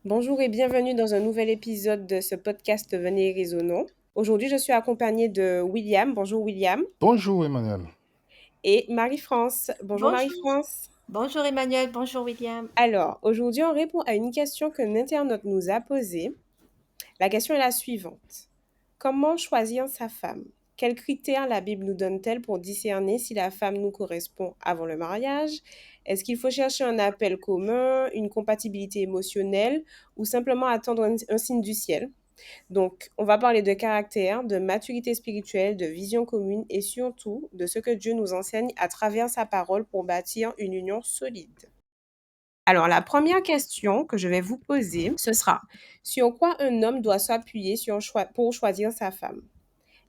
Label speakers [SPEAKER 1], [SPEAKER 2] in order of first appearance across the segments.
[SPEAKER 1] Bonjour et bienvenue dans un nouvel épisode de ce podcast Venez Raisonnons. Aujourd'hui, je suis accompagnée de William. Bonjour William.
[SPEAKER 2] Bonjour Emmanuel.
[SPEAKER 1] Et Marie-France. Bonjour
[SPEAKER 3] Bonjour.
[SPEAKER 1] Marie-France.
[SPEAKER 3] Bonjour Emmanuel, bonjour William.
[SPEAKER 1] Alors, aujourd'hui, on répond à une question qu'un internaute nous a posée. La question est la suivante. Comment choisir sa femme? Quels critères la Bible nous donne-t-elle pour discerner si la femme nous correspond avant le mariage? Est-ce qu'il faut chercher un appel commun, une compatibilité émotionnelle ou simplement attendre un signe du ciel? Donc, on va parler de caractère, de maturité spirituelle, de vision commune et surtout de ce que Dieu nous enseigne à travers sa parole pour bâtir une union solide. Alors, la première question que je vais vous poser, ce sera sur quoi un homme doit s'appuyer pour choisir sa femme?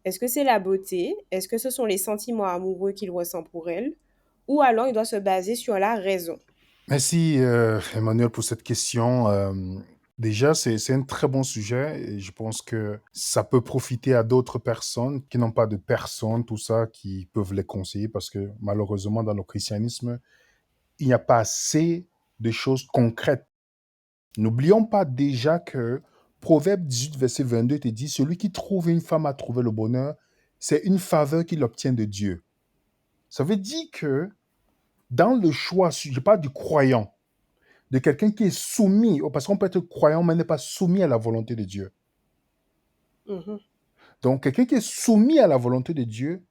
[SPEAKER 1] Est-ce que c'est la beauté? Est-ce que ce sont les sentiments amoureux qu'il ressent pour elle? Ou alors il doit se baser sur la raison?
[SPEAKER 2] Merci Emmanuel pour cette question. Déjà, c'est un très bon sujet et je pense que ça peut profiter à d'autres personnes qui n'ont pas de personne, tout ça, qui peuvent les conseiller parce que malheureusement, dans le christianisme, il n'y a pas assez de choses concrètes. N'oublions pas déjà que Proverbe 18, verset 22 te dit, celui qui trouve une femme a trouvé le bonheur, c'est une faveur qu'il obtient de Dieu. Ça veut dire que dans le choix, je parle du croyant, de quelqu'un qui est soumis, parce qu'on peut être croyant, mais n'est pas soumis à la volonté de Dieu.
[SPEAKER 1] Mhm.
[SPEAKER 2] Donc, quelqu'un qui est soumis à la volonté de Dieu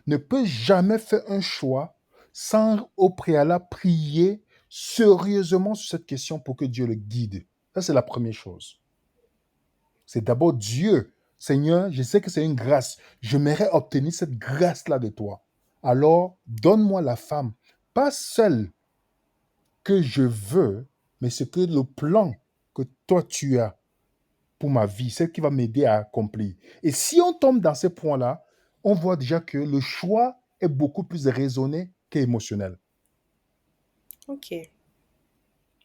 [SPEAKER 2] ne peut jamais faire un choix sans au préalable prier sérieusement sur cette question pour que Dieu le guide. Ça, c'est la première chose. C'est d'abord Dieu. Seigneur, je sais que c'est une grâce. J'aimerais obtenir cette grâce-là de toi. Alors, donne-moi la femme, pas celle que je veux, mais c'est que le plan que toi tu as pour ma vie, celle qui va m'aider à accomplir. Et si on tombe dans ces points-là, on voit déjà que le choix est beaucoup plus raisonné qu'émotionnel.
[SPEAKER 1] Ok.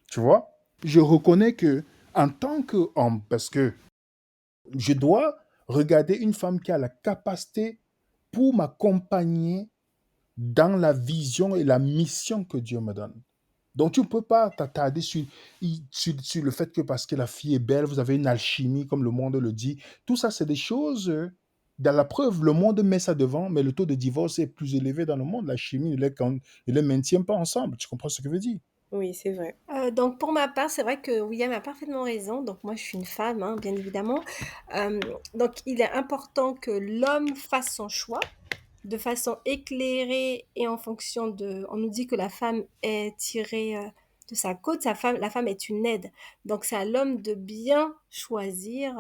[SPEAKER 2] Tu vois? Je reconnais que en tant qu'homme, parce que je dois regarder une femme qui a la capacité pour m'accompagner dans la vision et la mission que Dieu me donne. Donc, tu ne peux pas t'attarder sur le fait que parce que la fille est belle, vous avez une alchimie, comme le monde le dit. Tout ça, c'est des choses, dans la preuve, le monde met ça devant, mais le taux de divorce est plus élevé dans le monde. La chimie ne les maintient pas ensemble. Tu comprends ce que je veux dire?
[SPEAKER 1] Oui, c'est vrai.
[SPEAKER 3] Donc pour ma part, c'est vrai que William a parfaitement raison. Donc moi, je suis une femme, hein, bien évidemment. Euh, donc il est important que l'homme fasse son choix de façon éclairée et en fonction de... On nous dit que la femme est tirée de sa côte, la femme est une aide. Donc c'est à l'homme de bien choisir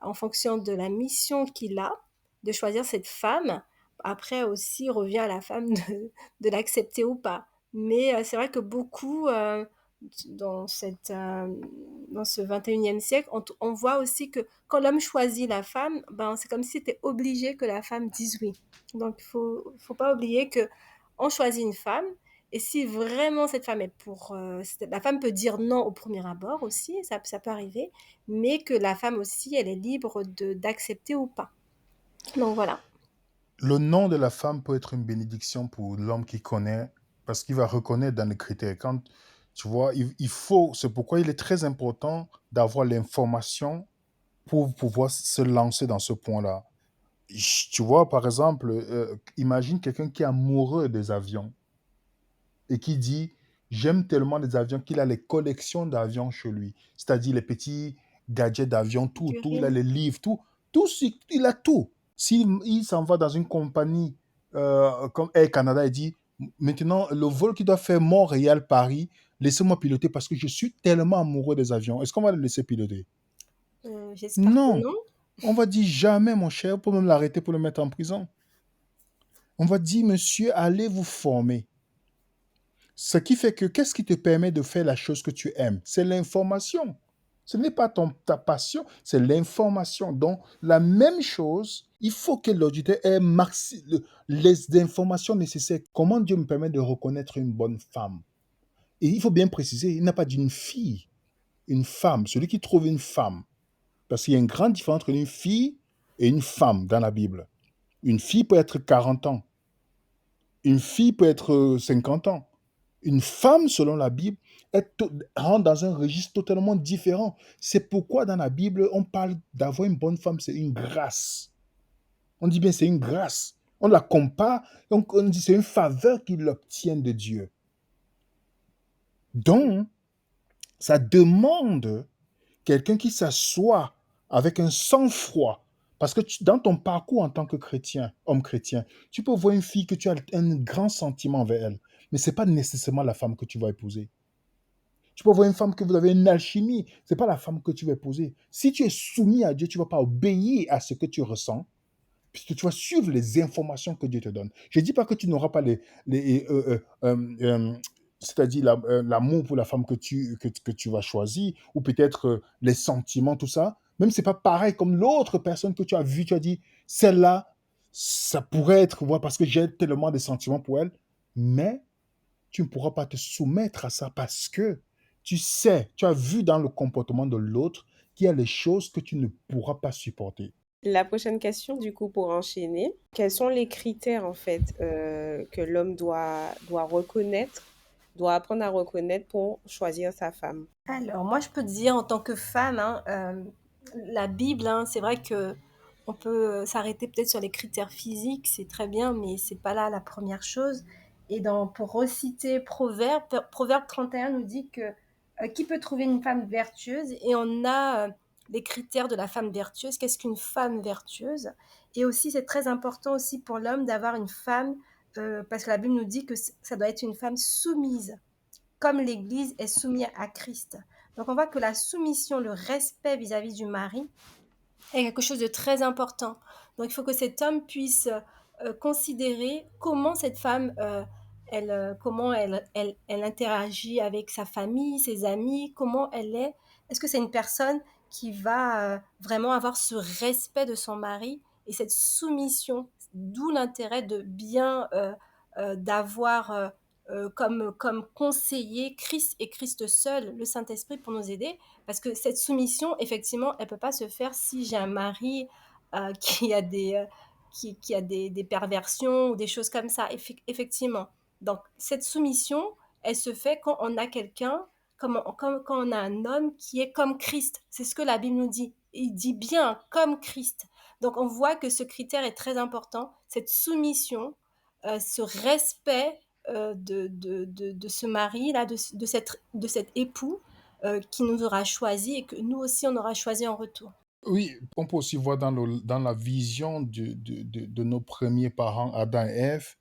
[SPEAKER 3] en fonction de la mission qu'il a, de choisir cette femme. Après aussi, revient à la femme de l'accepter ou pas. Mais c'est vrai que beaucoup, dans, dans ce 21e siècle, on voit aussi que quand l'homme choisit la femme, ben, c'est comme si c'était obligé que la femme dise oui. Donc, faut pas oublier que on choisit une femme, et si vraiment cette femme est pour... la femme peut dire non au premier abord aussi, ça peut arriver, mais que la femme aussi, elle est libre d'accepter ou pas. Donc voilà.
[SPEAKER 2] Le nom de la femme peut être une bénédiction pour l'homme qui connaît, parce qu'il va reconnaître dans les critères. Quand tu vois, il faut, c'est pourquoi il est très important d'avoir l'information pour pouvoir se lancer dans ce point-là. Tu vois, par exemple, imagine quelqu'un qui est amoureux des avions et qui dit, j'aime tellement les avions qu'il a les collections d'avions chez lui, c'est-à-dire les petits gadgets d'avion, tout, il a
[SPEAKER 3] Figurine.
[SPEAKER 2] les livres, tout, il a tout. S'il il s'en va dans une compagnie comme Air Canada, il dit, maintenant, le vol qui doit faire Montréal-Paris, laissez-moi piloter parce que je suis tellement amoureux des avions. Est-ce qu'on va le laisser piloter?
[SPEAKER 3] J'espère que
[SPEAKER 2] Non.
[SPEAKER 3] non.
[SPEAKER 2] On va dire jamais, mon cher, pour même l'arrêter, pour le mettre en prison. On va dire, monsieur, allez vous former. Ce qui fait que qu'est-ce qui te permet de faire la chose que tu aimes? C'est l'information. Ce n'est pas ta passion, c'est l'information. Donc, la même chose, il faut que l'auditeur ait les informations nécessaires. Comment Dieu me permet de reconnaître une bonne femme? Et il faut bien préciser, il n'a pas d'une fille, une femme. Celui qui trouve une femme. Parce qu'il y a une grande différence entre une fille et une femme dans la Bible. Une fille peut être 40 ans. Une fille peut être 50 ans. Une femme, selon la Bible, rentre dans un registre totalement différent. C'est pourquoi dans la Bible, on parle d'avoir une bonne femme, c'est une grâce. On dit bien c'est une grâce. On la compare, on dit c'est une faveur qu'il obtient de Dieu. Donc, ça demande quelqu'un qui s'assoit avec un sang-froid. Parce que dans ton parcours en tant que chrétien, homme chrétien, tu peux voir une fille que tu as un grand sentiment envers elle, mais ce n'est pas nécessairement la femme que tu vas épouser. Tu peux voir une femme que vous avez une alchimie, ce n'est pas la femme que tu vas épouser. Si tu es soumis à Dieu, tu ne vas pas obéir à ce que tu ressens, puisque tu vas suivre les informations que Dieu te donne. Je ne dis pas que tu n'auras pas c'est-à-dire l'amour pour la femme que tu vas choisir, ou peut-être les sentiments, tout ça. Même si ce n'est pas pareil comme l'autre personne que tu as vue, tu as dit, celle-là, ça pourrait être, voilà, parce que j'ai tellement de sentiments pour elle, mais tu ne pourras pas te soumettre à ça parce que tu sais, tu as vu dans le comportement de l'autre qu'il y a les choses que tu ne pourras pas supporter.
[SPEAKER 1] La prochaine question, du coup, pour enchaîner, quels sont les critères, en fait, que l'homme doit reconnaître, doit apprendre à reconnaître pour choisir sa femme?
[SPEAKER 3] Alors, moi, je peux te dire, en tant que femme, hein, la Bible, hein, c'est vrai que on peut s'arrêter peut-être sur les critères physiques, c'est très bien, mais c'est pas là la première chose. Et pour reciter Proverbe 31 nous dit que qui peut trouver une femme vertueuse? Et on a les critères de la femme vertueuse. Qu'est-ce qu'une femme vertueuse? Et aussi, c'est très important aussi pour l'homme d'avoir une femme, parce que la Bible nous dit que ça doit être une femme soumise comme l'Église est soumise à Christ. Donc on voit que la soumission, le respect vis-à-vis du mari est quelque chose de très important. Donc il faut que cet homme puisse considérer comment cette femme, comment elle interagit avec sa famille, ses amis, comment elle est. Est-ce que c'est une personne qui va vraiment avoir ce respect de son mari et cette soumission, d'où l'intérêt de bien d'avoir comme conseiller Christ et Christ seul, le Saint-Esprit pour nous aider, parce que cette soumission, effectivement, elle peut pas se faire si j'ai un mari qui a des perversions ou des choses comme ça, effectivement. Donc, cette soumission, elle se fait quand on a quelqu'un, comme quand on a un homme qui est comme Christ. C'est ce que la Bible nous dit. Il dit bien comme Christ. Donc, on voit que ce critère est très important, cette soumission, ce respect de ce mari-là, de cet époux qui nous aura choisi et que nous aussi on aura choisi en retour.
[SPEAKER 2] Oui, on peut aussi voir dans la vision de nos premiers parents, Adam et Ève,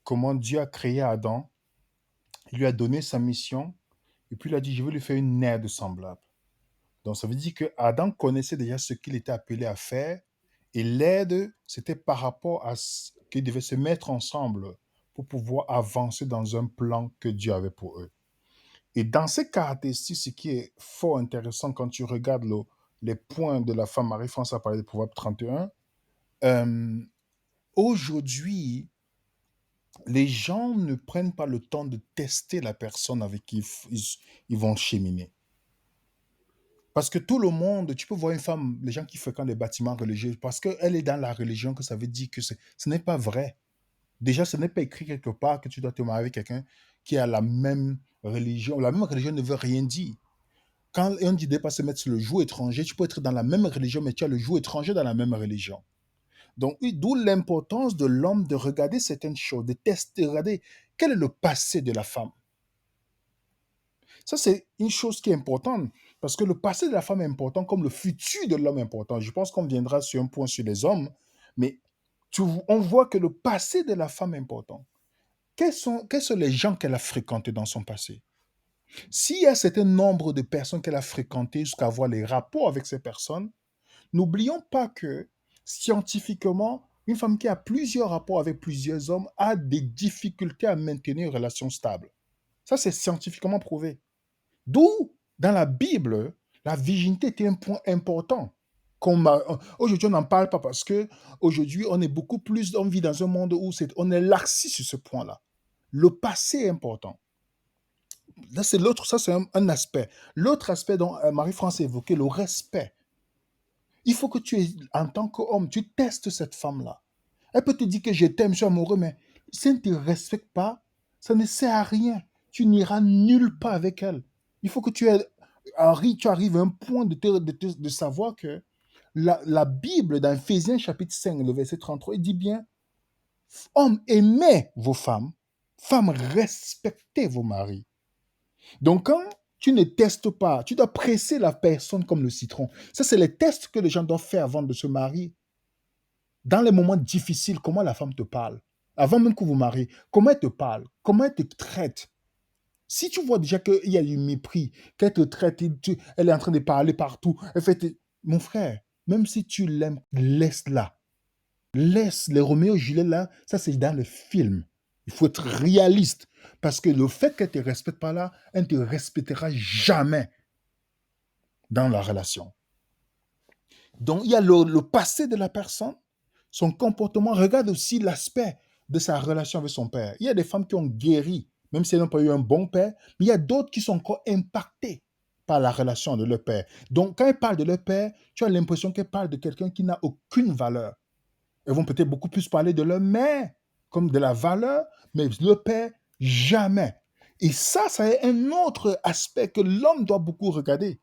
[SPEAKER 2] comment Dieu a créé Adam, il lui a donné sa mission, et puis il a dit, je vais lui faire une aide semblable. Donc ça veut dire que Adam connaissait déjà ce qu'il était appelé à faire, et l'aide, c'était par rapport à ce qu'ils devaient se mettre ensemble pour pouvoir avancer dans un plan que Dieu avait pour eux. Et dans ces caractéristiques, ce qui est fort intéressant quand tu regardes les points de la femme, Marie-France a parlé de Proverbe 31, aujourd'hui, les gens ne prennent pas le temps de tester la personne avec qui ils vont cheminer. Parce que tout le monde, tu peux voir une femme, les gens qui fréquentent les bâtiments religieux, parce qu'elle est dans la religion, que ça veut dire que ce n'est pas vrai. Déjà, ce n'est pas écrit quelque part que tu dois te marier avec quelqu'un qui a la même religion. La même religion ne veut rien dire. Quand on dit de ne pas se mettre sur le joug étranger, tu peux être dans la même religion, mais tu as le joug étranger dans la même religion. Donc, oui, d'où l'importance de l'homme de regarder certaines choses, de tester, de regarder quel est le passé de la femme. Ça, c'est une chose qui est importante, parce que le passé de la femme est important, comme le futur de l'homme est important. Je pense qu'on viendra sur un point sur les hommes, mais on voit que le passé de la femme est important. Quels sont les gens qu'elle a fréquentés dans son passé? S'il y a un certain nombre de personnes qu'elle a fréquentées jusqu'à avoir les rapports avec ces personnes, n'oublions pas que scientifiquement, une femme qui a plusieurs rapports avec plusieurs hommes a des difficultés à maintenir une relation stable. Ça, c'est scientifiquement prouvé. D'où, dans la Bible, la virginité était un point important. Aujourd'hui, on n'en parle pas parce que aujourd'hui, on est beaucoup plus, on vit dans un monde où on est laxi sur ce point-là. Le passé est important. Là, c'est l'autre, ça c'est un aspect. L'autre aspect dont Marie-France a évoqué, le respect. Il faut que en tant qu'homme, tu testes cette femme-là. Elle peut te dire que je t'aime, je suis amoureux, mais si elle ne te respecte pas, ça ne sert à rien. Tu n'iras nulle part avec elle. Il faut que tu arrives à un point de savoir que la Bible, dans Éphésiens chapitre 5, le verset 33, il dit bien, hommes, aimez vos femmes, femmes, respectez vos maris. Donc, quand tu ne testes pas, tu dois presser la personne comme le citron. Ça, c'est les tests que les gens doivent faire avant de se marier. Dans les moments difficiles, comment la femme te parle. Avant même que vous mariez, comment elle te parle, comment elle te traite. Si tu vois déjà qu'il y a du mépris, qu'elle te traite, elle est en train de parler partout, mon frère, même si tu l'aimes, laisse-la. Laisse les Roméo et Juliette là, ça c'est dans le film. Il faut être réaliste. Parce que le fait qu'elle ne te respecte pas là, elle ne te respectera jamais dans la relation. Donc, il y a le passé de la personne, son comportement. Regarde aussi l'aspect de sa relation avec son père. Il y a des femmes qui ont guéri, même si elles n'ont pas eu un bon père, mais il y a d'autres qui sont encore impactées par la relation de leur père. Donc, quand elles parlent de leur père, tu as l'impression qu'elles parlent de quelqu'un qui n'a aucune valeur. Elles vont peut-être beaucoup plus parler de leur mère comme de la valeur, mais le père, jamais. Et ça est un autre aspect que l'homme doit beaucoup regarder.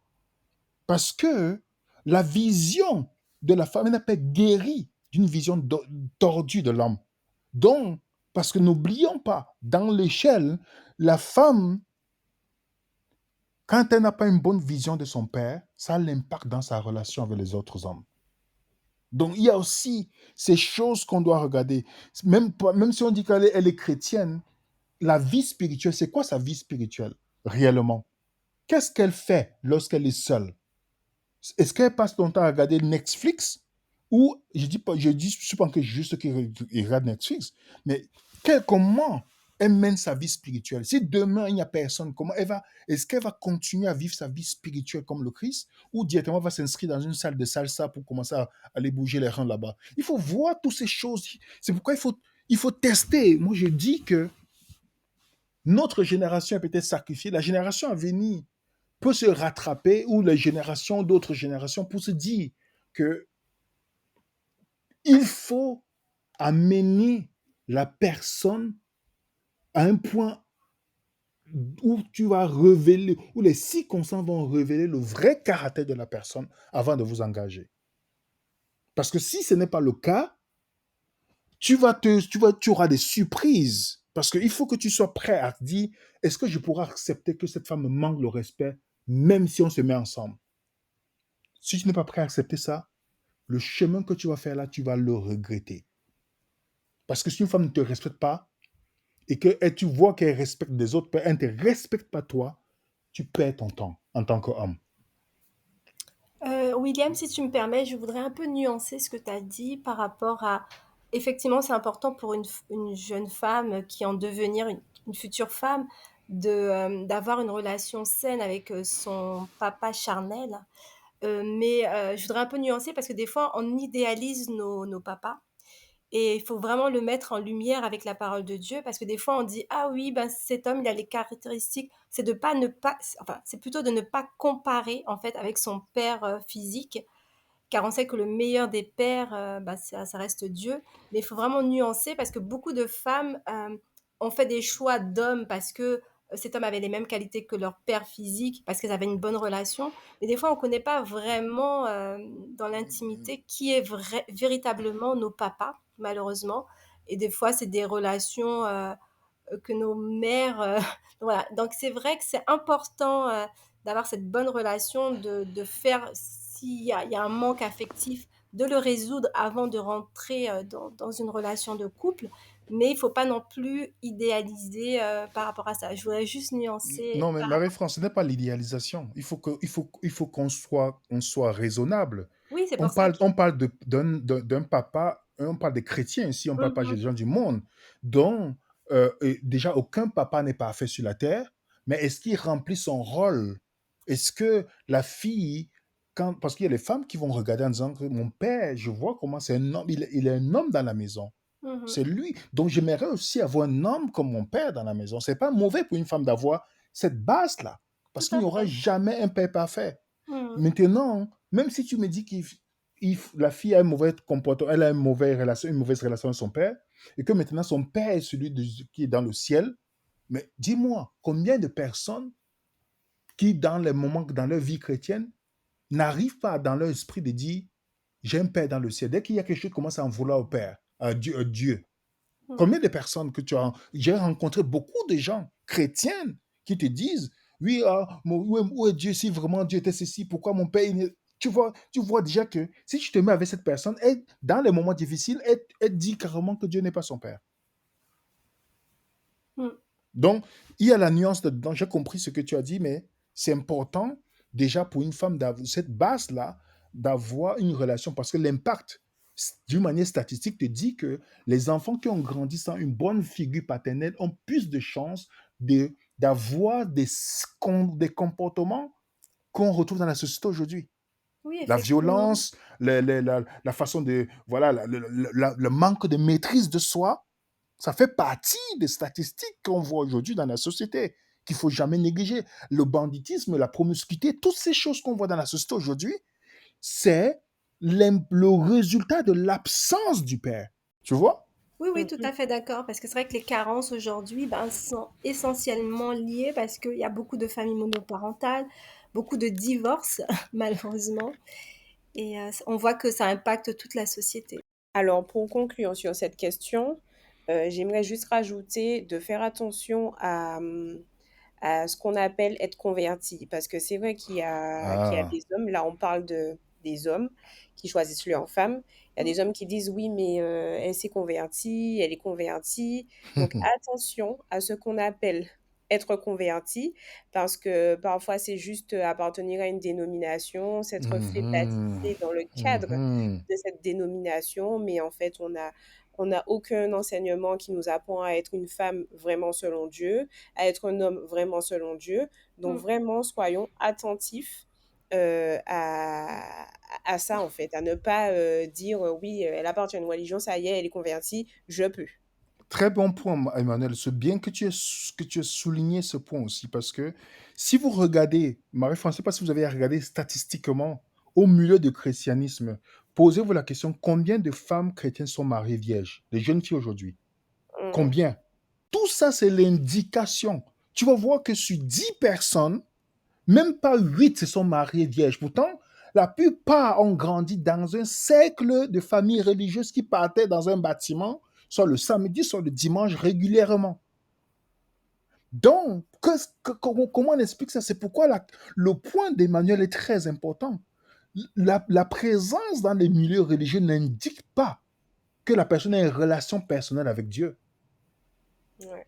[SPEAKER 2] Parce que la vision de la femme n'est pas guérie d'une vision tordue de l'homme. Donc, parce que n'oublions pas, dans l'échelle, la femme, quand elle n'a pas une bonne vision de son père, ça a l'impact dans sa relation avec les autres hommes. Donc, il y a aussi ces choses qu'on doit regarder. Même si on dit qu'elle est chrétienne, la vie spirituelle, c'est quoi sa vie spirituelle, réellement? Qu'est-ce qu'elle fait lorsqu'elle est seule? Est-ce qu'elle passe son temps à regarder Netflix? Ou, je suis pas que juste qu'il regarde Netflix, mais comment elle mène sa vie spirituelle? Si demain, il n'y a personne, est-ce qu'elle va continuer à vivre sa vie spirituelle comme le Christ? Ou directement elle va s'inscrire dans une salle de salsa pour commencer à aller bouger les reins là-bas? Il faut voir toutes ces choses. C'est pourquoi il faut tester. Moi, je dis que notre génération est peut-être sacrifiée. La génération à venir peut se rattraper, ou les générations d'autres générations, pour se dire que il faut amener la personne à un point où tu vas révéler, où les circonstances vont révéler le vrai caractère de la personne avant de vous engager. Parce que si ce n'est pas le cas, tu auras des surprises. Parce qu'il faut que tu sois prêt à te dire, est-ce que je pourrais accepter que cette femme me manque le respect, même si on se met ensemble? Si tu n'es pas prêt à accepter ça, le chemin que tu vas faire là, tu vas le regretter. Parce que si une femme ne te respecte pas, et que tu vois qu'elle respecte des autres, elle ne te respecte pas toi, tu perds ton temps en tant qu'homme.
[SPEAKER 3] William, si tu me permets, je voudrais un peu nuancer ce que tu as dit par rapport à... Effectivement, c'est important pour une jeune femme qui est en devenir une future femme d'avoir une relation saine avec son papa charnel. Mais je voudrais un peu nuancer parce que des fois, on idéalise nos papas. Et il faut vraiment le mettre en lumière avec la parole de Dieu, parce que des fois on dit ah oui ben cet homme il a les caractéristiques, c'est de pas ne pas, enfin c'est plutôt de ne pas comparer en fait avec son père physique, car on sait que le meilleur des pères bah, ça reste Dieu, mais il faut vraiment nuancer parce que beaucoup de femmes ont fait des choix d'hommes parce que cet homme avait les mêmes qualités que leur père physique, parce qu'ils avaient une bonne relation, mais des fois on ne connaît pas vraiment dans l'intimité qui est véritablement nos papas, malheureusement, et des fois c'est des relations que nos mères... voilà. Donc c'est vrai que c'est important d'avoir cette bonne relation, de faire, il y a un manque affectif, de le résoudre avant de rentrer dans une relation de couple, mais il ne faut pas non plus idéaliser par rapport à ça. Je voudrais juste nuancer
[SPEAKER 2] Non, mais
[SPEAKER 3] par rapport...
[SPEAKER 2] Marie-France, ce n'est pas l'idéalisation. Il faut qu'on soit raisonnable.
[SPEAKER 3] Oui, c'est pour ça que...
[SPEAKER 2] On parle d'un papa, on parle des chrétiens ici, on ne parle pas
[SPEAKER 3] Mhm,
[SPEAKER 2] des gens du monde. Donc, et déjà, aucun papa n'est parfait sur la terre, mais est-ce qu'il remplit son rôle? Est-ce que la fille, parce qu'il y a les femmes qui vont regarder en disant que mon père, je vois comment c'est un homme, il est un homme dans la maison.
[SPEAKER 3] mhm.
[SPEAKER 2] C'est lui. Donc, j'aimerais aussi avoir un homme comme mon père dans la maison. C'est pas mauvais pour une femme d'avoir cette base-là,
[SPEAKER 3] Tout
[SPEAKER 2] parce qu'il
[SPEAKER 3] à
[SPEAKER 2] n'y aura
[SPEAKER 3] fait.
[SPEAKER 2] jamais un père parfait.
[SPEAKER 3] Mhm,
[SPEAKER 2] Maintenant, même si tu me dis que la fille a un mauvais comportement, elle a une mauvaise relation avec son père, et que maintenant son père est celui qui est dans le ciel, mais dis-moi, combien de personnes qui, dans les moments, dans leur vie chrétienne, n'arrivent pas dans leur esprit de dire, j'ai un Père dans le ciel. Dès qu'il y a quelque chose qui commence à en vouloir au Père, à Dieu.
[SPEAKER 3] Mm.
[SPEAKER 2] Combien de personnes que tu as... J'ai rencontré beaucoup de gens chrétiens qui te disent, oui, où est Dieu? Si vraiment Dieu était ceci, pourquoi mon Père... Tu vois déjà que si tu te mets avec cette personne, dans les moments difficiles, elle dit carrément que Dieu n'est pas son Père.
[SPEAKER 3] Mm.
[SPEAKER 2] Donc, il y a la nuance dedans. J'ai compris ce que tu as dit, mais c'est important déjà pour une femme d'avoir cette base-là, d'avoir une relation, parce que l'impact, d'une manière statistique, te dit que les enfants qui ont grandi sans une bonne figure paternelle ont plus de chances d'avoir des comportements qu'on retrouve dans la société aujourd'hui.
[SPEAKER 3] Oui,
[SPEAKER 2] La
[SPEAKER 3] effectivement.
[SPEAKER 2] violence, la façon de... Voilà, le manque de maîtrise de soi, ça fait partie des statistiques qu'on voit aujourd'hui dans la société, qu'il ne faut jamais négliger. Le banditisme, la promiscuité, toutes ces choses qu'on voit dans la société aujourd'hui, c'est le résultat de l'absence du père. Tu vois?
[SPEAKER 3] Oui, oui, tout
[SPEAKER 1] Mhm.
[SPEAKER 3] à fait d'accord, parce que c'est vrai que les carences aujourd'hui, ben, sont essentiellement liées parce qu'il y a beaucoup de familles monoparentales, beaucoup de divorces, malheureusement, et on voit que ça impacte toute la société.
[SPEAKER 1] Alors, pour conclure sur cette question, j'aimerais juste rajouter de faire attention à ce qu'on appelle être converti. Parce que c'est vrai qu'il y a
[SPEAKER 2] Ah.
[SPEAKER 1] des hommes, là on parle des hommes qui choisissent leur femme. Il y a
[SPEAKER 3] Mm.
[SPEAKER 1] des hommes qui disent oui, mais elle s'est convertie, elle est convertie. Donc attention à ce qu'on appelle être converti, parce que parfois c'est juste appartenir à une dénomination, s'être fait
[SPEAKER 2] Mhm.
[SPEAKER 1] baptiser dans le cadre
[SPEAKER 2] Mhm.
[SPEAKER 1] de cette dénomination, mais en fait on n'a aucun enseignement qui nous apprend à être une femme vraiment selon Dieu, à être un homme vraiment selon Dieu. Donc
[SPEAKER 3] Mm.
[SPEAKER 1] vraiment, soyons attentifs à ça, en fait, à ne pas dire oui, elle appartient à une religion, ça y est, elle est convertie, je peux.
[SPEAKER 2] Très bon point, Emmanuel. C'est bien que tu aies souligné ce point aussi, parce que si vous regardez, Marie-France, je ne sais pas si vous avez regardé statistiquement au milieu du christianisme, posez-vous la question, combien de femmes chrétiennes sont mariées vierges, les jeunes filles aujourd'hui?
[SPEAKER 1] Mhm.
[SPEAKER 2] Combien? Tout ça, c'est l'indication. Tu vas voir que sur 10 personnes, même pas 8 se sont mariées vierges. Pourtant, la plupart ont grandi dans un cercle de familles religieuses qui partaient dans un bâtiment, soit le samedi, soit le dimanche, régulièrement. Donc, comment on explique ça? C'est pourquoi le point d'Emmanuel est très important. La présence dans les milieux religieux n'indique pas que la personne a une relation personnelle avec Dieu.
[SPEAKER 1] Ouais.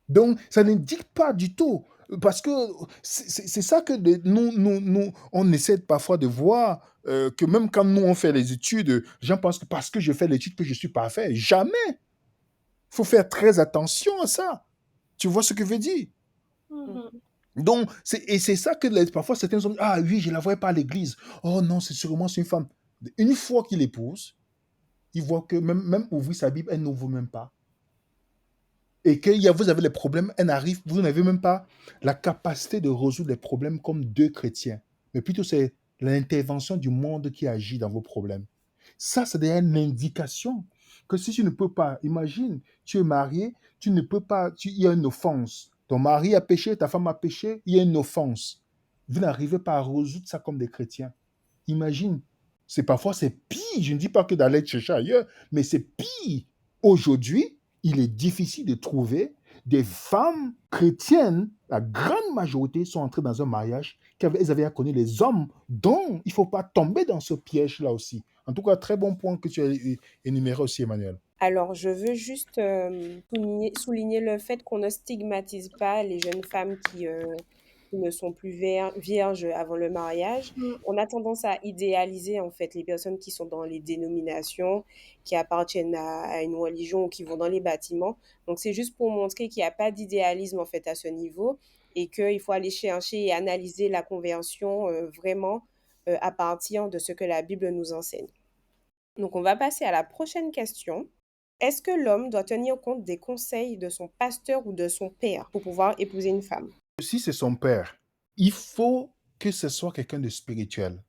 [SPEAKER 2] Donc, ça n'indique pas du tout. Parce que c'est ça que nous, on essaie parfois de voir, que même quand nous, on fait les études, les gens pensent que parce que je fais l'étude que je suis parfait. Jamais. Il faut faire très attention à ça. Tu vois ce que je veux dire?
[SPEAKER 3] Mhm.
[SPEAKER 2] Donc, et c'est ça que parfois certains hommes disent, ah oui, je ne la voyais pas à l'église. Oh non, c'est sûrement c'est une femme. Une fois qu'il épouse, il voit que même ouvrir sa Bible, elle n'ouvre même pas. Et que vous avez les problèmes, elle n'arrive, vous n'avez même pas la capacité de résoudre les problèmes comme deux chrétiens. Mais plutôt, c'est l'intervention du monde qui agit dans vos problèmes. Ça, c'est déjà une indication que si tu ne peux pas, imagine, tu es marié, tu ne peux pas, il y a une offense. Ton mari a péché, ta femme a péché, il y a une offense. Vous n'arrivez pas à résoudre ça comme des chrétiens. Imagine, parfois c'est pire. Je ne dis pas que d'aller chercher ailleurs, mais c'est pire. Aujourd'hui, il est difficile de trouver des femmes chrétiennes. La grande majorité sont entrées dans un mariage qu'elles avaient à connaître les hommes, dont il ne faut pas tomber dans ce piège-là aussi. En tout cas, très bon point que tu as énuméré aussi, Emmanuel.
[SPEAKER 1] Alors, je veux juste souligner le fait qu'on ne stigmatise pas les jeunes femmes qui ne sont plus vierges avant le mariage.
[SPEAKER 3] Mm.
[SPEAKER 1] On a tendance à idéaliser en fait les personnes qui sont dans les dénominations, qui appartiennent à une religion ou qui vont dans les bâtiments. Donc, c'est juste pour montrer qu'il n'y a pas d'idéalisme en fait à ce niveau et qu'il faut aller chercher et analyser la conversion vraiment à partir de ce que la Bible nous enseigne. Donc, on va passer à la prochaine question. Est-ce que l'homme doit tenir compte des conseils de son pasteur ou de son père pour pouvoir épouser une femme?
[SPEAKER 2] Si c'est son père, il faut que ce soit quelqu'un de spirituel.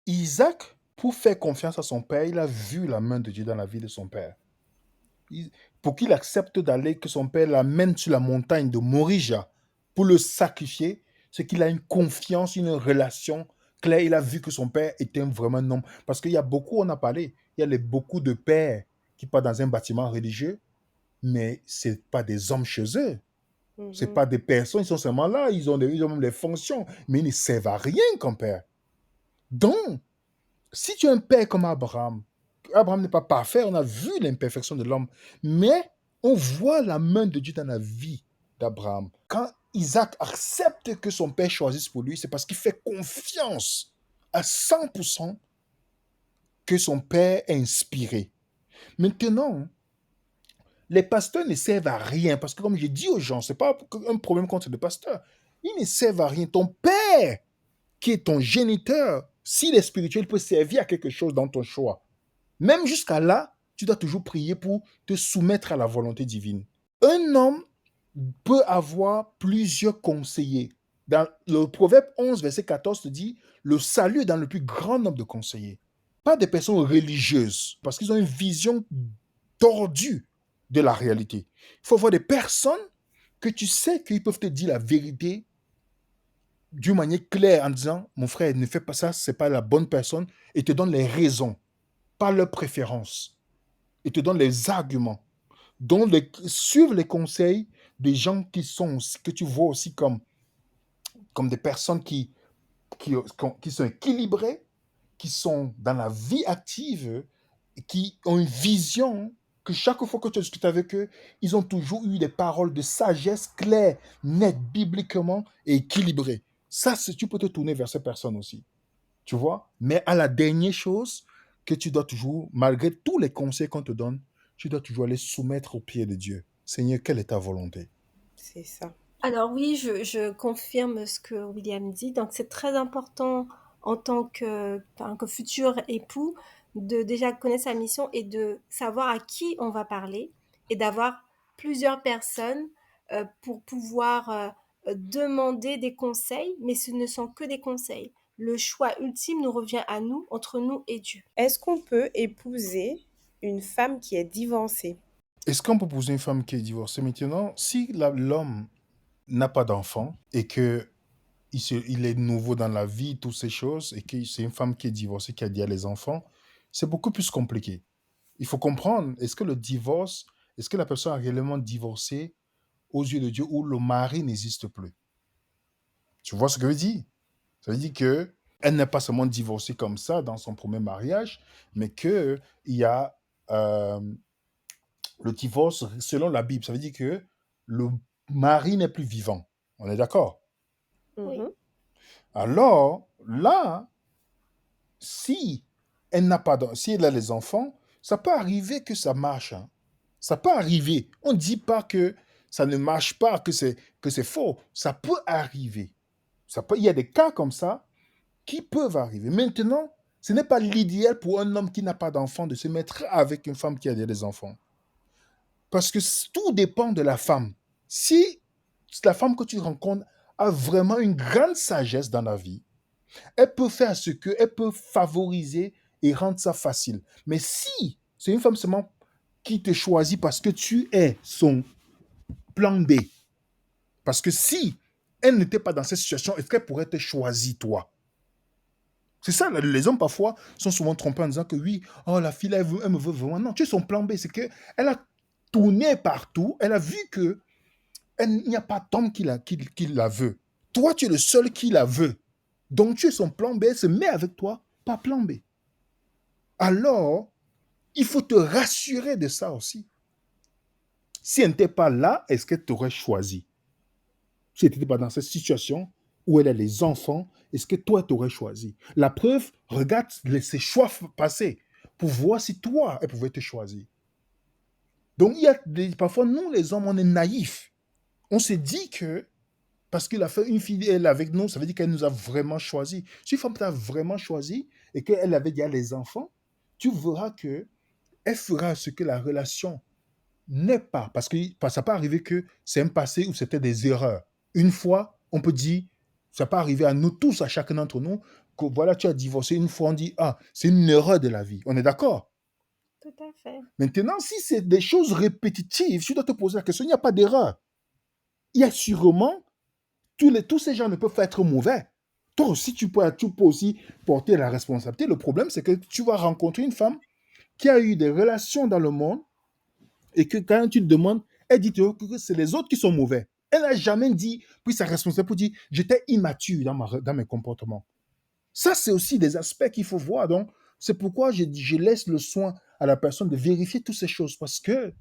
[SPEAKER 2] Isaac, pour faire confiance à son père, il a vu la main de Dieu dans la vie de son père. Pour qu'il accepte d'aller, que son père l'amène sur la montagne de Morija pour le sacrifier, c'est qu'il a une confiance, une relation claire. Il a vu que son père était vraiment un homme. Parce qu'il y a beaucoup, on a parlé, il y a beaucoup de pères qui partent dans un bâtiment religieux, mais ce n'est pas des hommes chez eux. Ce n'est
[SPEAKER 1] Mhm.
[SPEAKER 2] pas des personnes, ils sont seulement là, ils ont même des fonctions, mais ils ne servent à rien comme père. Donc, si tu as un père comme Abraham, Abraham n'est pas parfait, on a vu l'imperfection de l'homme, mais on voit la main de Dieu dans la vie d'Abraham. Quand Isaac accepte que son père choisisse pour lui, c'est parce qu'il fait confiance à 100% que son père est inspiré. Maintenant, les pasteurs ne servent à rien parce que, comme je dis aux gens, ce n'est pas un problème contre les pasteurs. Ils ne servent à rien. Ton père, qui est ton géniteur, s'il est spirituel, peut servir à quelque chose dans ton choix. Même jusqu'à là, tu dois toujours prier pour te soumettre à la volonté divine. Un homme peut avoir plusieurs conseillers. Dans le Proverbe 11, verset 14, te dit, le salut est dans le plus grand nombre de conseillers. Pas des personnes religieuses, parce qu'ils ont une vision tordue de la réalité. Il faut avoir des personnes que tu sais qu'ils peuvent te dire la vérité d'une manière claire en disant, mon frère, ne fais pas ça, ce n'est pas la bonne personne, et te donne les raisons, pas leurs préférences. Et te donne les arguments. Donc, suivre les conseils des gens que tu vois aussi comme des personnes qui sont équilibrées, qui sont dans la vie active, qui ont une vision, que chaque fois que tu discutes avec eux, ils ont toujours eu des paroles de sagesse claires, nettes, bibliquement et équilibrées. Ça, tu peux te tourner vers ces personnes aussi. Tu vois? Mais à la dernière chose que tu dois toujours, malgré tous les conseils qu'on te donne, tu dois toujours aller soumettre aux pieds de Dieu. Seigneur, quelle est ta volonté?
[SPEAKER 1] C'est ça.
[SPEAKER 3] Alors oui, je confirme ce que William dit. Donc c'est très important en tant que futur époux de déjà connaître sa mission et de savoir à qui on va parler et d'avoir plusieurs personnes pour pouvoir demander des conseils, mais ce ne sont que des conseils. Le choix ultime nous revient à nous, entre nous et Dieu.
[SPEAKER 1] Est-ce qu'on peut épouser une femme qui est divorcée?
[SPEAKER 2] Est-ce qu'on peut poser une femme qui est divorcée maintenant? Si l'homme n'a pas d'enfant et que il est nouveau dans la vie, toutes ces choses, et que c'est une femme qui est divorcée, qui a déjà les enfants, c'est beaucoup plus compliqué. Il faut comprendre, est-ce que le divorce, est-ce que la personne a réellement divorcé aux yeux de Dieu ou le mari n'existe plus? Tu vois ce que je veux dire? Ça veut dire que elle n'est pas seulement divorcée comme ça dans son premier mariage, mais qu'il y a euh, le divorce selon la Bible. Ça veut dire que le mari n'est plus vivant. On est d'accord?
[SPEAKER 3] Oui.
[SPEAKER 1] Mhm.
[SPEAKER 2] Alors, là, si si elle a les enfants, ça peut arriver que ça marche, hein. Ça peut arriver. On ne dit pas que ça ne marche pas, que c'est faux. Ça peut arriver. Il y a des cas comme ça qui peuvent arriver. Maintenant, ce n'est pas l'idéal pour un homme qui n'a pas d'enfant de se mettre avec une femme qui a des enfants. Parce que tout dépend de la femme. Si la femme que tu rencontres a vraiment une grande sagesse dans la vie, elle peut faire elle peut favoriser et rendre ça facile. Mais si c'est une femme seulement qui te choisit parce que tu es son plan B, parce que si elle n'était pas dans cette situation, est-ce qu'elle pourrait te choisir toi? C'est ça, les hommes parfois sont souvent trompés en disant que oui, oh la fille, elle me veut vraiment. Non, tu es son plan B, c'est qu'elle a tourné partout, elle a vu que il n'y a pas d'homme qui la veut. Toi, tu es le seul qui la veut. Donc tu es son plan B, elle se met avec toi, pas plan B. Alors, il faut te rassurer de ça aussi. Si elle n'était pas là, est-ce qu'elle t'aurait choisi? Si elle n'était pas dans cette situation où elle a les enfants, est-ce que toi, tu aurais choisi? La preuve, regarde ses choix passés pour voir si toi, elle pouvait te choisir. Donc, parfois, nous, les hommes, on est naïfs. On se dit que parce qu'il a fait une fille avec nous, ça veut dire qu'elle nous a vraiment choisi. Si une femme t'a vraiment choisi et qu'elle avait déjà les enfants, tu verras que elle fera ce que la relation n'est pas. Parce que ça peut arriver que c'est un passé où c'était des erreurs. Une fois, on peut dire, ça peut arriver à nous tous, à chacun d'entre nous, que voilà, tu as divorcé. Une fois, on dit, ah, c'est une erreur de la vie. On est d'accord?
[SPEAKER 3] Tout à fait.
[SPEAKER 2] Maintenant, si c'est des choses répétitives, tu dois te poser la question, il n'y a pas d'erreur. Il y a sûrement tous ces gens ne peuvent pas être mauvais. Toi aussi, tu peux aussi porter la responsabilité. Le problème, c'est que tu vas rencontrer une femme qui a eu des relations dans le monde et que quand tu te demandes, elle dit toujours que c'est les autres qui sont mauvais. Elle n'a jamais dit, puis sa responsabilité pour dire, j'étais immature dans mes comportements. Ça, c'est aussi des aspects qu'il faut voir. Donc, c'est pourquoi je laisse le soin à la personne de vérifier toutes ces choses parce que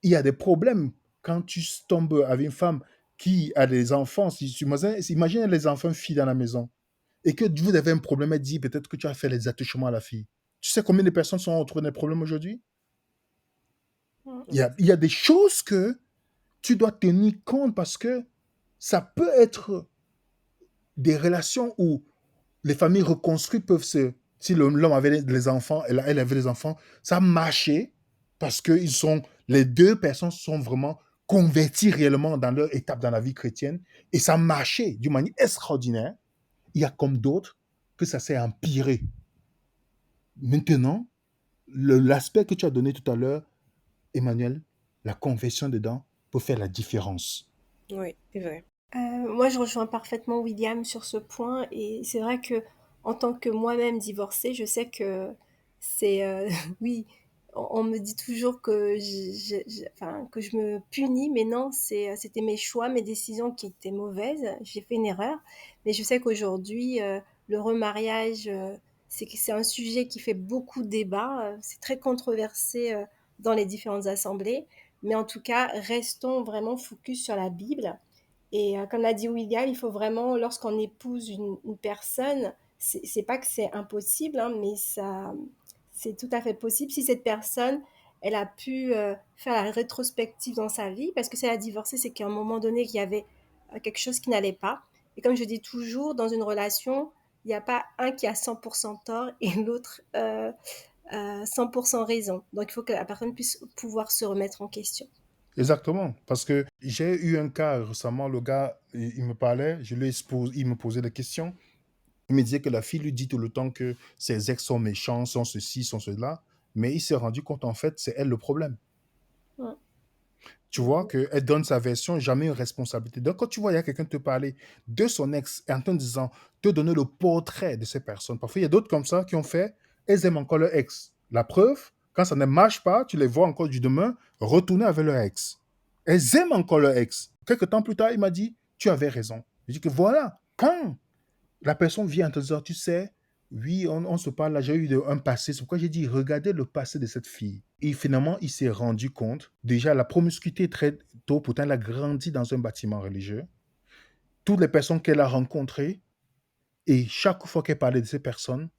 [SPEAKER 2] il y a des problèmes quand tu tombes avec une femme qui a des enfants. Si tu imagine les enfants filles dans la maison et que vous avez un problème, elle dit peut-être que tu as fait les attouchements à la fille. Tu sais combien de personnes sont entre des problèmes aujourd'hui? Il y a des choses que tu dois tenir compte parce que ça peut être des relations où les familles reconstruites peuvent se... Si l'homme avait les enfants, elle avait les enfants, ça marchait parce que les deux personnes sont vraiment converties réellement dans leur étape dans la vie chrétienne et ça marchait d'une manière extraordinaire. Il y a comme d'autres que ça s'est empiré. Maintenant, l'aspect que tu as donné tout à l'heure, Emmanuel, la confession dedans peut faire la différence.
[SPEAKER 1] Oui, c'est vrai.
[SPEAKER 3] Moi, je rejoins parfaitement William sur ce point et c'est vrai que en tant que moi-même divorcée, je sais que c'est oui, on me dit toujours que enfin, que je me punis, mais non, c'était mes choix, mes décisions qui étaient mauvaises. J'ai fait une erreur, mais je sais qu'aujourd'hui, le remariage, c'est un sujet qui fait beaucoup de débat. C'est très controversé dans les différentes assemblées, mais en tout cas, restons vraiment focus sur la Bible et comme l'a dit William, il faut vraiment, lorsqu'on épouse une personne, c'est pas que c'est impossible, hein, mais ça, c'est tout à fait possible si cette personne, elle a pu faire la rétrospective dans sa vie, parce que si elle a divorcé, c'est qu'à un moment donné, il y avait quelque chose qui n'allait pas. Et comme je dis toujours, dans une relation, il n'y a pas un qui a 100% tort et l'autre 100% raison. Donc il faut que la personne puisse pouvoir se remettre en question.
[SPEAKER 2] Exactement, parce que j'ai eu un cas récemment, le gars, il me parlait, il me posait des questions, il me disait que la fille lui dit tout le temps que ses ex sont méchants, sont ceci, sont cela, mais il s'est rendu compte en fait, c'est elle le problème.
[SPEAKER 3] Ouais.
[SPEAKER 2] Tu vois qu'elle donne sa version, jamais une responsabilité. Donc quand tu vois, il y a quelqu'un te parler de son ex et en te disant, te donner le portrait de ces personnes. Parfois, il y a d'autres comme ça qui ont fait, elles aiment encore leur ex. La preuve, quand ça ne marche pas, tu les vois encore du demain retourner avec leur ex. Elles aiment encore leur ex. Quelques temps plus tard, il m'a dit, tu avais raison. Je dis que voilà, quand la personne vient en te disant, tu sais, oui, on se parle là, j'ai eu un passé. C'est pourquoi j'ai dit, regardez le passé de cette fille. Et finalement, il s'est rendu compte, déjà, la promiscuité très tôt, pourtant, elle a grandi dans un bâtiment religieux. Toutes les personnes qu'elle a rencontrées, et chaque fois qu'elle parlait de ces personnes,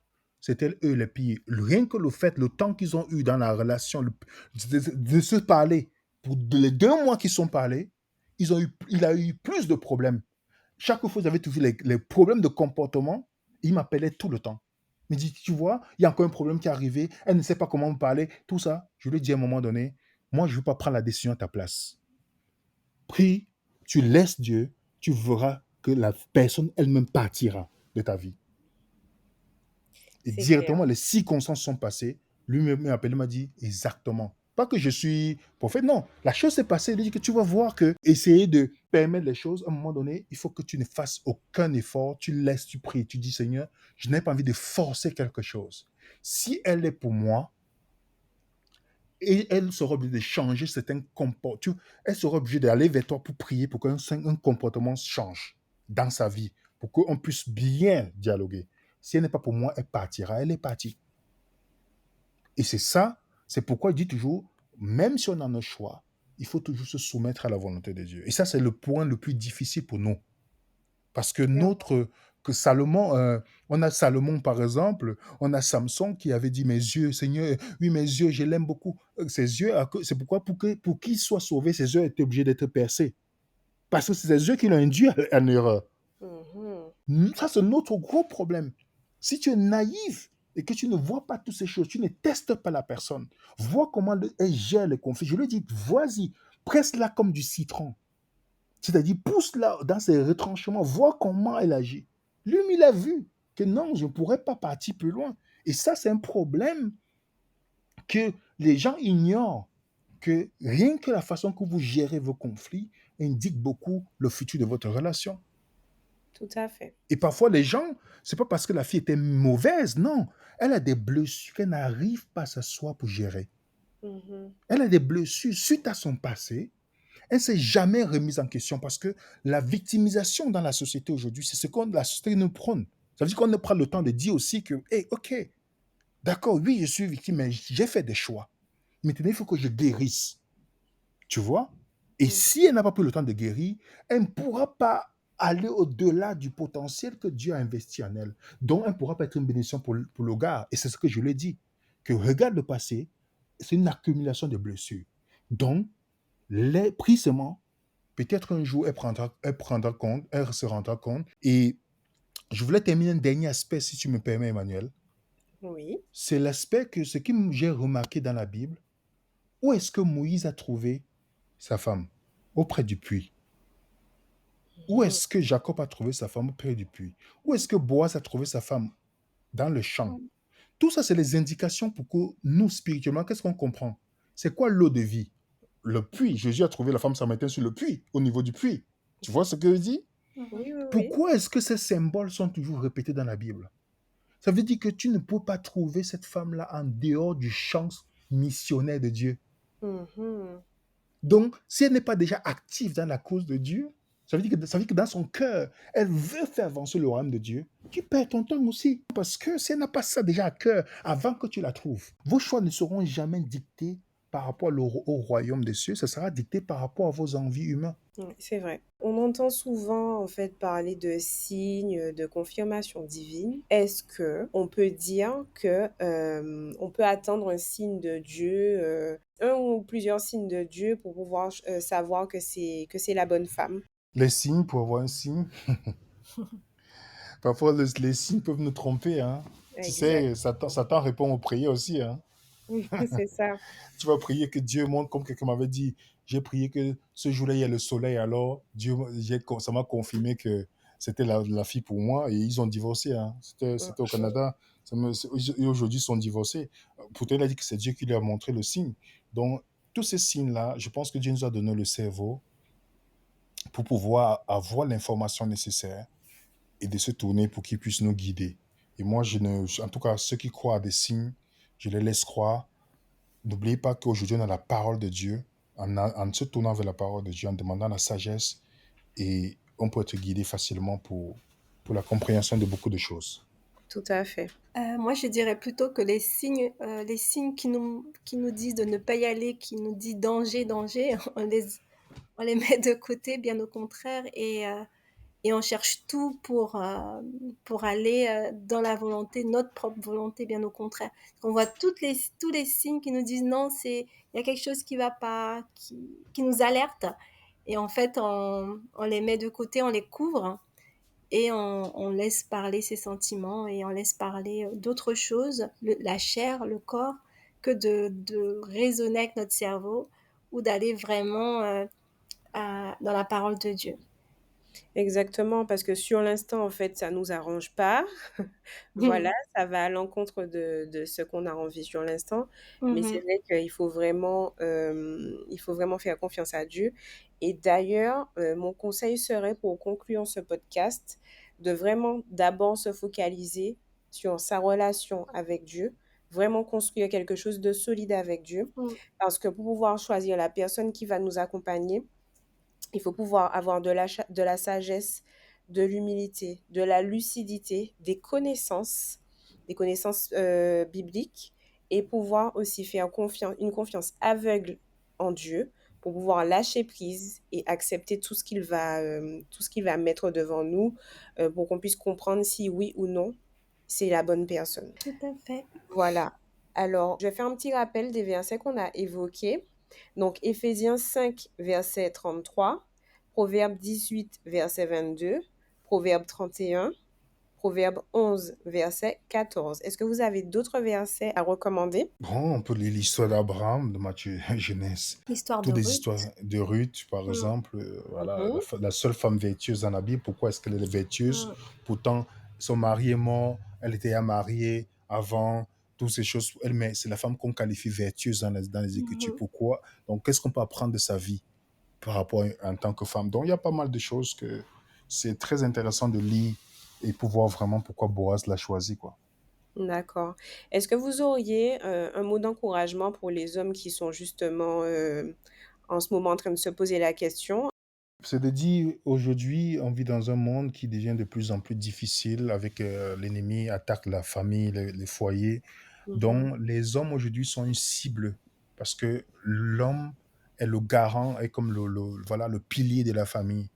[SPEAKER 2] c'était eux les pires. Rien que le fait, le temps qu'ils ont eu dans la relation, de se parler, pour les 2 mois qu'ils sont parlés, il a eu plus de problèmes. Chaque fois, vous avez toujours les problèmes de comportement. Il m'appelait tout le temps. Il me dit, tu vois, il y a encore un problème qui est arrivé. Elle ne sait pas comment me parler. Tout ça, je lui dis à un moment donné, moi, je ne veux pas prendre la décision à ta place. Prie, tu laisses Dieu, tu verras que la personne elle-même partira de ta vie. Et
[SPEAKER 1] C'est clair.
[SPEAKER 2] directement, les circonstances sont passées. Lui m'a appelé, m'a dit exactement. Pas que je suis prophète, non. La chose s'est passée. Il dit que tu vas voir que essayer de permettre les choses, à un moment donné, il faut que tu ne fasses aucun effort. Tu laisses, tu pries. Tu dis, Seigneur, je n'ai pas envie de forcer quelque chose. Si elle est pour moi, et elle sera obligée de changer certains comportements. Elle sera obligée d'aller vers toi pour prier pour qu'un comportement change dans sa vie, pour qu'on puisse bien dialoguer. Si elle n'est pas pour moi, elle partira. Elle est partie. Et c'est ça, c'est pourquoi il dit toujours, même si on a un choix, il faut toujours se soumettre à la volonté de Dieu. Et ça, c'est le point le plus difficile pour nous. Parce que que Salomon, on a Salomon par exemple, on a Samson qui avait dit, mes yeux, Seigneur, oui, mes yeux, je l'aime beaucoup. Ses yeux, c'est pourquoi pour qu'il soit sauvé, ses yeux étaient obligés d'être percés. Parce que c'est ses yeux qui l'ont induit en erreur.
[SPEAKER 1] Mhm.
[SPEAKER 2] Ça, c'est notre gros problème. Si tu es naïf et que tu ne vois pas toutes ces choses, tu ne testes pas la personne, vois comment elle gère les conflits. Je lui dis, vas-y, presse-la comme du citron. C'est-à-dire, pousse-la dans ses retranchements, vois comment elle agit. Lui, il a vu que non, je ne pourrais pas partir plus loin. Et ça, c'est un problème que les gens ignorent, que rien que la façon que vous gérez vos conflits indique beaucoup le futur de votre relation.
[SPEAKER 1] Tout à fait.
[SPEAKER 2] Et parfois, les gens, c'est pas parce que la fille était mauvaise, non. Elle a des blessures qu'elle n'arrive pas à s'asseoir pour gérer.
[SPEAKER 1] Mhm.
[SPEAKER 2] Elle a des blessures suite à son passé. Elle ne s'est jamais remise en question parce que la victimisation dans la société aujourd'hui, c'est ce que la société nous prône. Ça veut dire qu'on ne prend le temps de dire aussi que, hey, ok, d'accord, oui, je suis victime, mais j'ai fait des choix. Maintenant, il faut que je guérisse. Tu vois? Et
[SPEAKER 1] Mhm.
[SPEAKER 2] si elle n'a pas pris le temps de guérir, elle ne pourra pas aller au-delà du potentiel que Dieu a investi en elle. Donc, elle ne pourra pas être une bénédiction pour le gars. Et c'est ce que je lui ai dit. Que regarde le passé, c'est une accumulation de blessures. Donc, précisément, peut-être un jour, elle prendra compte, elle se rendra compte. Et je voulais terminer un dernier aspect, si tu me permets, Emmanuel.
[SPEAKER 1] Oui.
[SPEAKER 2] C'est l'aspect que ce que j'ai remarqué dans la Bible, où est-ce que Moïse a trouvé sa femme? Auprès du puits. Où
[SPEAKER 1] Mhm.
[SPEAKER 2] est-ce que Jacob a trouvé sa femme? Auprès du puits. Où est-ce que Boaz a trouvé sa femme? Dans le champ.
[SPEAKER 3] Mm.
[SPEAKER 2] Tout ça, c'est les indications pour que nous, spirituellement, qu'est-ce qu'on comprend? C'est quoi l'eau de vie? Le puits. Jésus a trouvé la femme samaritaine sur le puits, au niveau du puits. Tu vois ce que je dis?
[SPEAKER 3] Mhm.
[SPEAKER 1] Oui, oui, oui.
[SPEAKER 2] Pourquoi est-ce que ces symboles sont toujours répétés dans la Bible? Ça veut dire que tu ne peux pas trouver cette femme-là en dehors du champ missionnaire de Dieu.
[SPEAKER 1] Mhm.
[SPEAKER 2] Donc, si elle n'est pas déjà active dans la cause de Dieu, ça veut dire que dans son cœur, elle veut faire avancer le royaume de Dieu. Tu perds ton temps aussi. Parce que si elle n'a pas ça déjà à cœur, avant que tu la trouves, vos choix ne seront jamais dictés par rapport au royaume des cieux. Ça sera dicté par rapport à vos envies humaines.
[SPEAKER 1] Oui, c'est vrai. On entend souvent en fait parler de signes de confirmation divine. Est-ce que on peut dire que on peut attendre un signe de Dieu, un ou plusieurs signes de Dieu pour pouvoir savoir que c'est la bonne femme?
[SPEAKER 2] Les signes, pour avoir un signe, parfois les signes peuvent nous tromper. Hein. Tu
[SPEAKER 1] Exact.
[SPEAKER 2] sais, Satan répond aux prières aussi. Hein.
[SPEAKER 1] Oui, c'est ça.
[SPEAKER 2] Tu vas prier que Dieu montre, comme quelqu'un m'avait dit, j'ai prié que ce jour-là, il y a le soleil, alors ça m'a confirmé que c'était la fille pour moi, et ils ont divorcé. Hein. C'était au Canada. Et aujourd'hui, ils sont divorcés. Pourtant, il a dit que c'est Dieu qui lui a montré le signe. Donc, tous ces signes-là, je pense que Dieu nous a donné le cerveau pour pouvoir avoir l'information nécessaire et de se tourner pour qu'il puisse nous guider. Et moi, en tout cas, ceux qui croient à des signes, je les laisse croire. N'oubliez pas qu'aujourd'hui, on a la parole de Dieu. En se tournant vers la parole de Dieu, en demandant la sagesse, et on peut être guidé facilement pour la compréhension de beaucoup de choses.
[SPEAKER 1] Tout à fait.
[SPEAKER 3] Moi, je dirais plutôt que les signes qui nous disent de ne pas y aller, qui nous disent danger, danger, on les met de côté, bien au contraire, et on cherche tout pour aller dans la volonté, notre propre volonté, bien au contraire. On voit tous les signes qui nous disent non, il y a quelque chose qui va pas, qui nous alerte, et en fait, on les met de côté, on les couvre, et on laisse parler ses sentiments et on laisse parler d'autres choses, la chair, le corps, que de raisonner avec notre cerveau ou d'aller vraiment dans la parole de Dieu.
[SPEAKER 1] Exactement, parce que sur l'instant, en fait, ça nous arrange pas. Voilà, ça va à l'encontre de ce qu'on a envie sur l'instant. Mais c'est
[SPEAKER 3] Mhm.
[SPEAKER 1] vrai il faut vraiment faire confiance à Dieu. Et d'ailleurs, mon conseil serait pour conclure ce podcast, de vraiment d'abord se focaliser sur sa relation avec Dieu, vraiment construire quelque chose de solide avec Dieu.
[SPEAKER 3] Mhm.
[SPEAKER 1] Parce que pour pouvoir choisir la personne qui va nous accompagner, il faut pouvoir avoir de la sagesse, de l'humilité, de la lucidité, des connaissances bibliques, et pouvoir aussi faire une confiance aveugle en Dieu pour pouvoir lâcher prise et accepter tout ce qu'il va mettre devant nous pour qu'on puisse comprendre si oui ou non c'est la bonne personne.
[SPEAKER 3] Tout à fait.
[SPEAKER 1] Voilà. Alors, je vais faire un petit rappel des versets qu'on a évoqués. Donc, Éphésiens 5, verset 33, Proverbe 18, verset 22, Proverbe 31, Proverbe 11, verset 14. Est-ce que vous avez d'autres versets à recommander?
[SPEAKER 2] Bon, on peut lire l'histoire d'Abraham, de Matthieu, Genèse.
[SPEAKER 3] L'histoire de
[SPEAKER 2] Toutes les
[SPEAKER 3] Ruth.
[SPEAKER 2] histoires de Ruth, par
[SPEAKER 3] Mm,
[SPEAKER 2] exemple. Voilà,
[SPEAKER 1] Mhm.
[SPEAKER 2] la seule femme vertueuse dans la Bible. Pourquoi est-ce qu'elle est vertueuse?
[SPEAKER 3] mm,
[SPEAKER 2] Pourtant, son mari est mort, elle était déjà mariée avant, toutes ces choses. Elle, mais c'est la femme qu'on qualifie vertueuse dans les Écritures.
[SPEAKER 3] mhm.
[SPEAKER 2] Pourquoi? Donc, qu'est-ce qu'on peut apprendre de sa vie par rapport en tant que femme? Donc, il y a pas mal de choses c'est très intéressant de lire et pour voir vraiment pourquoi Boaz l'a choisi, quoi.
[SPEAKER 1] D'accord. Est-ce que vous auriez, un mot d'encouragement pour les hommes qui sont justement, en ce moment en train de se poser la question?
[SPEAKER 2] C'est de dire, aujourd'hui, on vit dans un monde qui devient de plus en plus difficile avec l'ennemi attaque la famille, les foyers,
[SPEAKER 1] Mmh.
[SPEAKER 2] dont les hommes aujourd'hui sont une cible parce que l'homme est le garant, est comme voilà, le pilier de la famille.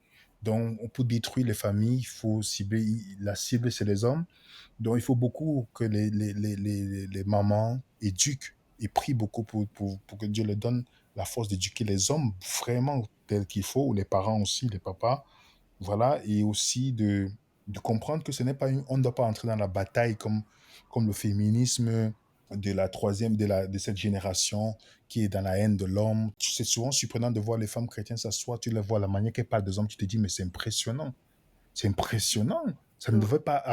[SPEAKER 2] Donc, pour détruire les familles, il faut cibler, la cible, c'est les hommes. Donc, il faut beaucoup que les mamans éduquent et prient beaucoup pour que Dieu leur donne la force d'éduquer les hommes vraiment tels qu'il faut, ou les parents aussi, les papas, voilà, et aussi de comprendre que ce n'est pas on ne doit pas entrer dans la bataille comme le féminisme de la troisième, de cette génération qui est dans la haine de l'homme. C'est souvent surprenant de voir les femmes chrétiennes s'asseoir, tu les vois, la manière qu'elles parlent des hommes, tu te dis, mais c'est impressionnant. C'est impressionnant. Ça ne
[SPEAKER 1] Mmh.
[SPEAKER 2] devrait pas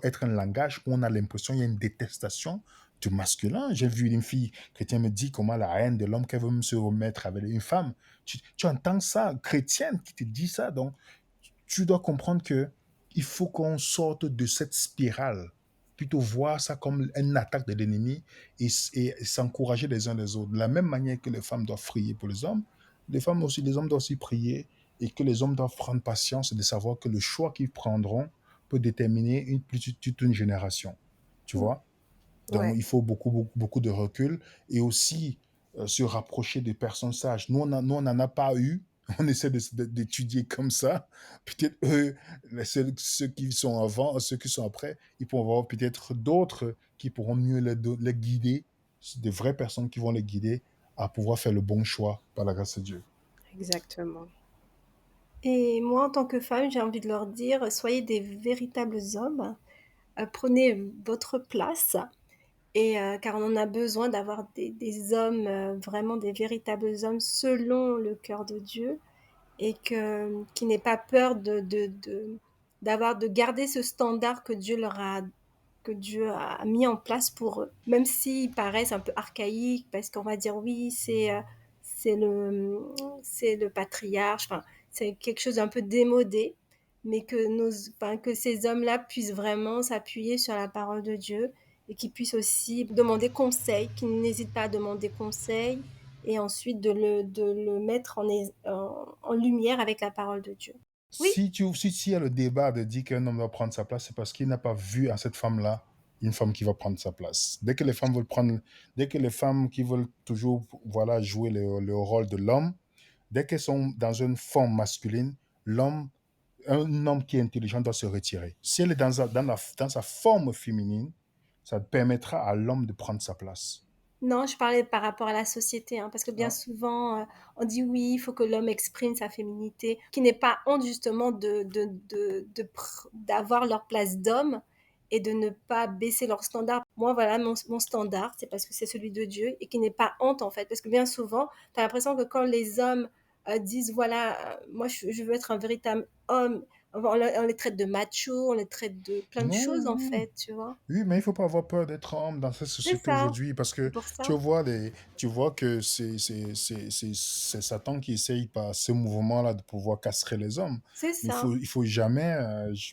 [SPEAKER 2] être un langage où on a l'impression qu'il y a une détestation du masculin. J'ai vu une fille chrétienne me dire comment la haine de l'homme qu'elle veut se remettre avec une femme. Tu entends ça, chrétienne qui te dit ça. Donc, tu dois comprendre que il faut qu'on sorte de cette spirale. Plutôt voir ça comme une attaque de l'ennemi et s'encourager les uns les autres. De la même manière que les femmes doivent prier pour les hommes, les femmes aussi, les hommes doivent aussi prier et que les hommes doivent prendre patience et de savoir que le choix qu'ils prendront peut déterminer toute une génération. Tu
[SPEAKER 3] Mmh.
[SPEAKER 2] vois? Donc,
[SPEAKER 1] Ouais,
[SPEAKER 2] il faut beaucoup, beaucoup, beaucoup de recul et aussi se rapprocher des personnes sages. Nous, on n'en a pas eu. On essaie d'étudier comme ça. Peut-être eux, ceux qui sont avant, ceux qui sont après, ils pourront avoir peut-être d'autres qui pourront mieux les guider, de vraies personnes qui vont les guider à pouvoir faire le bon choix par la grâce de Dieu.
[SPEAKER 1] exactement.
[SPEAKER 3] Et moi, en tant que femme, j'ai envie de leur dire: «Soyez des véritables hommes, prenez votre place et car on en a besoin d'avoir des hommes, vraiment des véritables hommes selon le cœur de Dieu et qui n'aient pas peur de garder ce standard que Dieu a mis en place pour eux. Même s'ils paraissent un peu archaïques, parce qu'on va dire oui, c'est le, c'est le patriarche, enfin, c'est quelque chose d'un peu démodé, mais que ces hommes-là puissent vraiment s'appuyer sur la parole de Dieu et qu'ils puissent aussi demander conseil, qu'ils n'hésitent pas à demander conseil et ensuite de le mettre en lumière avec la parole de Dieu. Oui,
[SPEAKER 2] Si il y a le débat de dire qu'un homme doit prendre sa place, c'est parce qu'il n'a pas vu à cette femme-là une femme qui va prendre sa place. Dès que les femmes qui veulent toujours, voilà, jouer le rôle de l'homme, dès qu'elles sont dans une forme masculine, l'homme, un homme qui est intelligent doit se retirer. Si elle est dans sa forme féminine, ça permettra à l'homme de prendre sa place.
[SPEAKER 3] non, je parlais par rapport à la société, hein, parce que bien
[SPEAKER 2] Ah,
[SPEAKER 3] souvent, on dit oui, il faut que l'homme exprime sa féminité, qui n'est pas honte justement d'avoir leur place d'homme et de ne pas baisser leur standard. Moi, voilà, mon standard, c'est parce que c'est celui de Dieu et qui n'est pas honte en fait, parce que bien souvent, tu as l'impression que quand les hommes disent voilà, moi je veux être un véritable homme, on les traite de machos, on les traite de plein de
[SPEAKER 2] non,
[SPEAKER 3] choses en
[SPEAKER 2] non.
[SPEAKER 3] fait, tu vois.
[SPEAKER 2] Oui, mais il faut pas avoir peur d'être homme dans cette
[SPEAKER 3] C'est
[SPEAKER 2] société
[SPEAKER 3] ça,
[SPEAKER 2] aujourd'hui parce
[SPEAKER 3] c'est
[SPEAKER 2] que
[SPEAKER 3] pour ça.
[SPEAKER 2] tu vois que c'est Satan qui essaye par ce mouvement-là de pouvoir castrer les hommes.
[SPEAKER 3] C'est ça.
[SPEAKER 2] Il faut jamais,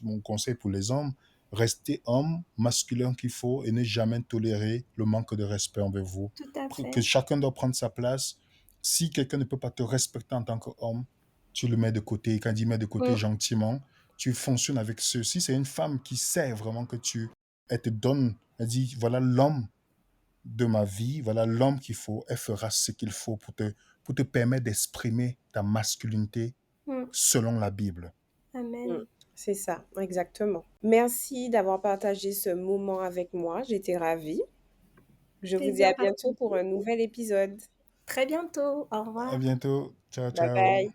[SPEAKER 2] mon conseil pour les hommes, rester homme masculin qu'il faut et ne jamais tolérer le manque de respect envers vous.
[SPEAKER 3] Tout à
[SPEAKER 2] Que
[SPEAKER 3] fait.
[SPEAKER 2] chacun doit prendre sa place. Si quelqu'un ne peut pas te respecter en tant qu'homme, tu le mets de côté. Quand il dit met de côté
[SPEAKER 3] Mmh,
[SPEAKER 2] gentiment, tu fonctionnes avec ceux. Si c'est une femme qui sait vraiment que elle te donne, elle dit, voilà l'homme de ma vie, voilà l'homme qu'il faut, elle fera ce qu'il faut pour te permettre d'exprimer ta masculinité
[SPEAKER 3] mmh.
[SPEAKER 2] selon la Bible.
[SPEAKER 1] Mmh.
[SPEAKER 3] Amen.
[SPEAKER 1] C'est ça, exactement. Merci d'avoir partagé ce moment avec moi, j'étais ravie. Je vous dis
[SPEAKER 3] Plaisir
[SPEAKER 1] à bientôt pour
[SPEAKER 3] partagé.
[SPEAKER 1] un nouvel épisode.
[SPEAKER 3] Très bientôt. Au
[SPEAKER 2] À
[SPEAKER 3] revoir.
[SPEAKER 2] bientôt. Ciao,
[SPEAKER 1] Bye
[SPEAKER 2] ciao.
[SPEAKER 1] bye.